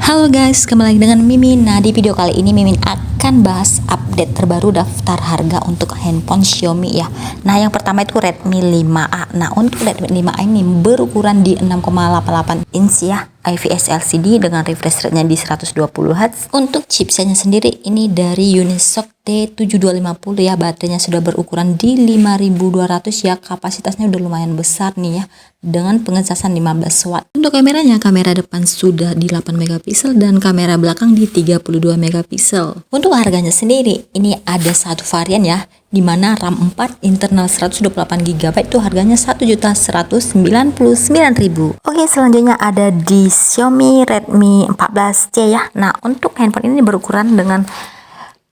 Halo guys, kembali lagi dengan Mimin. Nah, di video kali ini Mimin akan bahas update terbaru daftar harga untuk handphone Xiaomi ya. Nah, yang pertama itu Redmi 5A. Nah, untuk Redmi 5A ini berukuran di 6,88 inch ya, IPS LCD dengan refresh rate-nya di 120 Hz. Untuk chipsetnya sendiri ini dari Unisoc T7250 ya, baterainya sudah berukuran di 5200 ya, kapasitasnya udah lumayan besar nih ya, dengan pengecasan 15 watt. Untuk kameranya, kamera depan sudah di 8 megapiksel dan kamera belakang di 32 megapiksel. Untuk harganya sendiri, ini ada satu varian ya, dimana RAM 4 internal 128 GB itu harganya 1.199.000. Oke, selanjutnya ada di Xiaomi Redmi 14C ya. Nah, untuk handphone ini berukuran dengan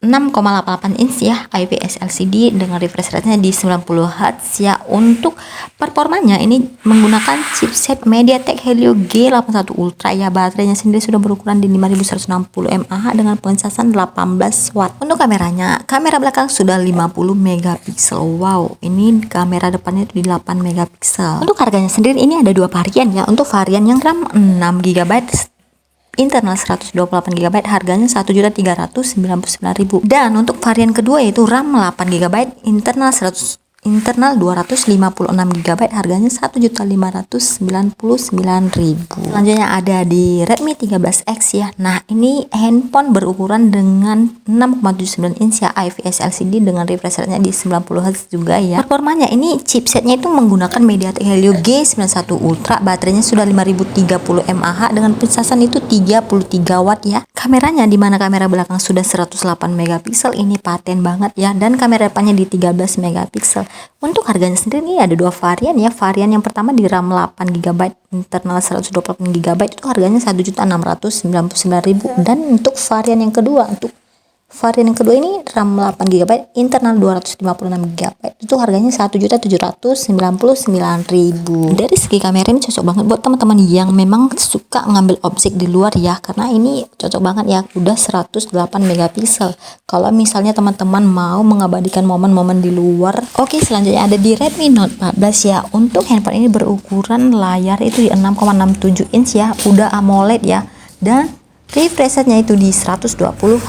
6,88 inch ya, IPS LCD dengan refresh rate-nya di 90 Hz ya. Untuk performanya ini menggunakan chipset MediaTek Helio G81 Ultra ya, baterainya sendiri sudah berukuran di 5160 mAh dengan pengecasan 18 watt. Untuk kameranya, kamera belakang sudah 50 megapiksel. Wow, ini kamera depannya itu di 8 megapiksel. Untuk harganya sendiri ini ada dua varian ya. Untuk varian yang RAM 6 GB internal 128 GB harganya 1.399.000, dan untuk varian kedua yaitu RAM 8 GB internal 256 GB harganya 1.599.000. Selanjutnya ada di Redmi 13X ya. Nah, ini handphone berukuran dengan 6,79 inch ya, IPS LCD dengan refresh rate-nya di 90 Hz juga ya. Performanya ini chipsetnya itu menggunakan MediaTek Helio G91 Ultra, baterainya sudah 5030 mAh dengan pencasan itu 33 watt ya. Kameranya di mana kamera belakang sudah 108 megapiksel, ini paten banget ya, dan kamera depannya di 13 megapiksel. Untuk harganya sendiri ini ada dua varian ya. Varian yang pertama di RAM 8 GB internal 128 GB itu harganya 1.699.000, dan untuk varian yang kedua ini RAM 8 GB internal 256 GB itu harganya 1.799.000. Dari segi kamera ini cocok banget buat teman-teman yang memang suka ngambil objek di luar ya, karena ini cocok banget ya, udah 108 megapiksel kalau misalnya teman-teman mau mengabadikan momen-momen di luar. Oke, selanjutnya ada di Redmi Note 14 ya. Untuk handphone ini berukuran layar itu di 6,67 inch ya, udah AMOLED ya, dan refresh rate-nya itu di 120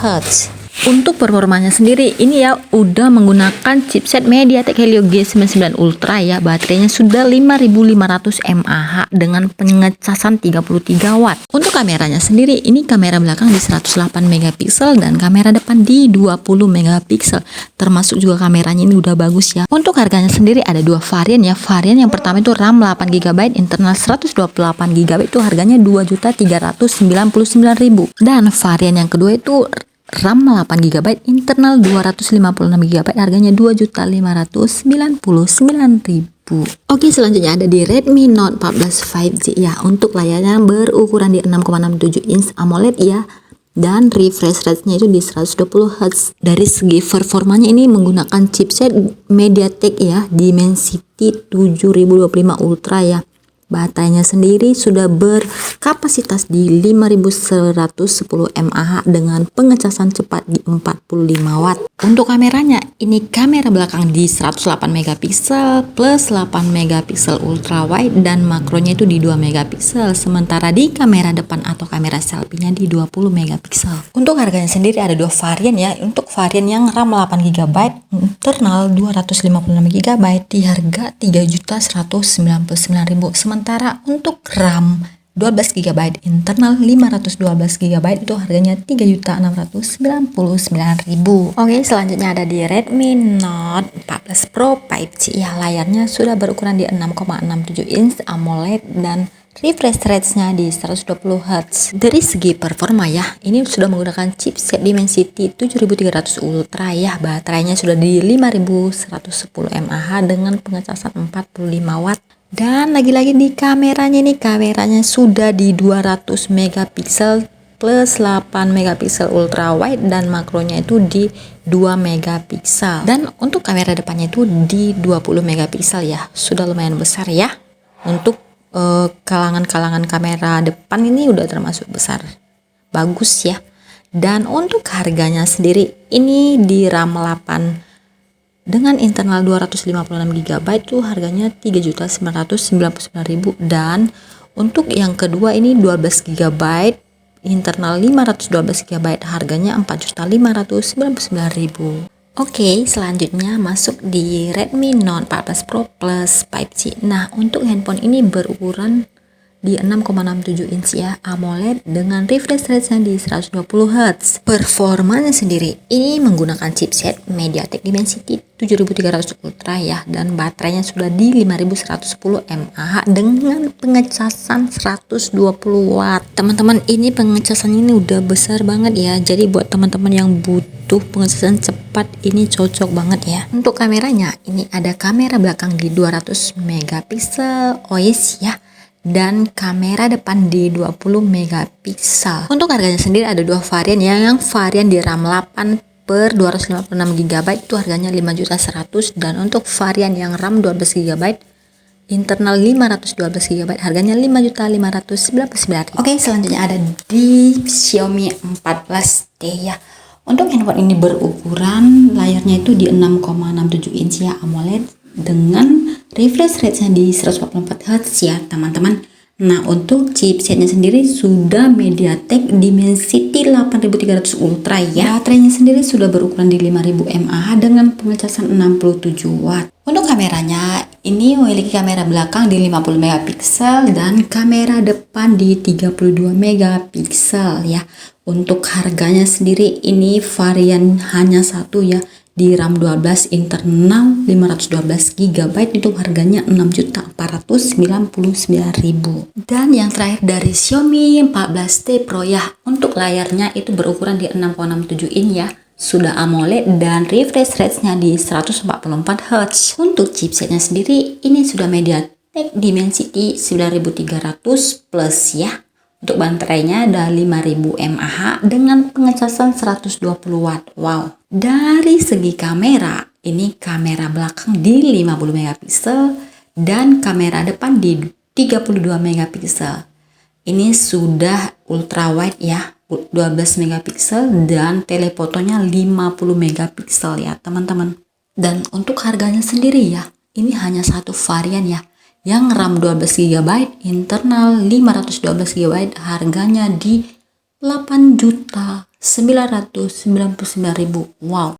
Hz. Untuk performanya sendiri ini ya udah menggunakan chipset MediaTek Helio G99 Ultra ya, baterainya sudah 5500 mAh dengan pengecasan 33 watt. Untuk kameranya sendiri ini kamera belakang di 108 megapiksel dan kamera depan di 20 megapiksel, termasuk juga kameranya ini udah bagus ya. Untuk harganya sendiri ada dua varian ya. Varian yang pertama itu RAM 8 GB internal 128 GB itu harganya 2.399.000, dan varian yang kedua itu RAM 8 GB internal 256 GB harganya 2.599.000. Oke, selanjutnya ada di Redmi Note 14 5G ya. Untuk layarnya berukuran di 6,67 inch AMOLED ya, dan refresh rate-nya itu di 120 Hz. Dari segi performanya ini menggunakan chipset MediaTek ya, Dimensity 7025 Ultra ya. Baterainya sendiri sudah berkapasitas di 5110 mAh dengan pengecasan cepat di 45 watt. Untuk kameranya, ini kamera belakang di 108 megapiksel plus 8 megapiksel ultra wide dan makronya itu di 2 megapiksel. Sementara di kamera depan atau kamera selfie-nya di 20 megapiksel. Untuk harganya sendiri ada dua varian ya. Untuk varian yang RAM 8 GB internal 256 GB di harga 3.199.000. Sementara untuk RAM 12 GB internal 512 GB itu harganya 3.699.000. Oke, selanjutnya ada di Redmi Note 14 Pro 5G ya. Layarnya sudah berukuran di 6,67 inch AMOLED dan refresh rate-nya di 120 Hz. Dari segi performa ya, ini sudah menggunakan chipset Dimensity 7300 Ultra ya. Baterainya sudah di 5110 mAh dengan pengecasan 45 watt. Dan lagi-lagi di kameranya ini, kameranya sudah di 200 megapiksel plus 8 megapiksel ultra wide dan makronya itu di 2 megapiksel. Dan untuk kamera depannya itu di 20 megapiksel ya. Sudah lumayan besar ya. Untuk kalangan kamera depan ini udah termasuk besar. Bagus ya. Dan untuk harganya sendiri ini di RAM 8 dengan internal 256 GB itu harganya 3.999.000, dan untuk yang kedua ini 12 GB internal 512 GB harganya 4.599.000. Oke, selanjutnya masuk di Redmi Note 14 Pro Plus 5G. Nah, untuk handphone ini berukuran di 6,67 inch ya, AMOLED dengan refresh rate-nya di 120 Hz. Performanya sendiri ini menggunakan chipset MediaTek Dimensity 7300 Ultra ya, dan baterainya sudah di 5110 mAh dengan pengecasan 120 watt. Teman-teman, ini pengecasan ini udah besar banget ya, jadi buat teman-teman yang butuh pengecasan cepat ini cocok banget ya. Untuk kameranya ini ada kamera belakang di 200 megapiksel OIS ya, dan kamera depan di 20 megapiksel. Untuk harganya sendiri ada dua varian ya, yang varian di RAM 8 per 256 GB itu harganya 5.100.000, dan untuk varian yang RAM 12 GB internal 512 GB harganya 5.599.000. Oke, selanjutnya ada di Xiaomi 14T ya. Untuk handphone ini berukuran layarnya itu di 6,67 inch ya, AMOLED dengan refresh rate-nya di 144 Hz ya teman-teman. Nah, untuk chipsetnya sendiri sudah MediaTek Dimensity 8300 Ultra ya. Baterainya sendiri sudah berukuran di 5000 mAh dengan pengecasan 67 watt. Untuk kameranya ini memiliki kamera belakang di 50 megapiksel dan kamera depan di 32 megapiksel ya. Untuk harganya sendiri ini varian hanya satu ya, di RAM 12 internal 512 GB itu harganya 6.499.000. Dan yang terakhir dari Xiaomi 14T Pro ya, untuk layarnya itu berukuran di 6,67 inch ya, sudah AMOLED dan refresh rate-nya di 144 Hz. Untuk chipsetnya sendiri ini sudah MediaTek Dimensity 9300 Plus ya. Untuk baterainya ada 5000 mAh dengan pengecasan 120 watt. Wow. Dari segi kamera, ini kamera belakang di 50 megapiksel dan kamera depan di 32 megapiksel. Ini sudah ultra wide ya, 12 megapiksel dan telefotonya 50 megapiksel ya teman-teman. Dan untuk harganya sendiri ya, ini hanya satu varian ya, yang RAM 12 GB internal 512 GB harganya di 8.999.000. Wow.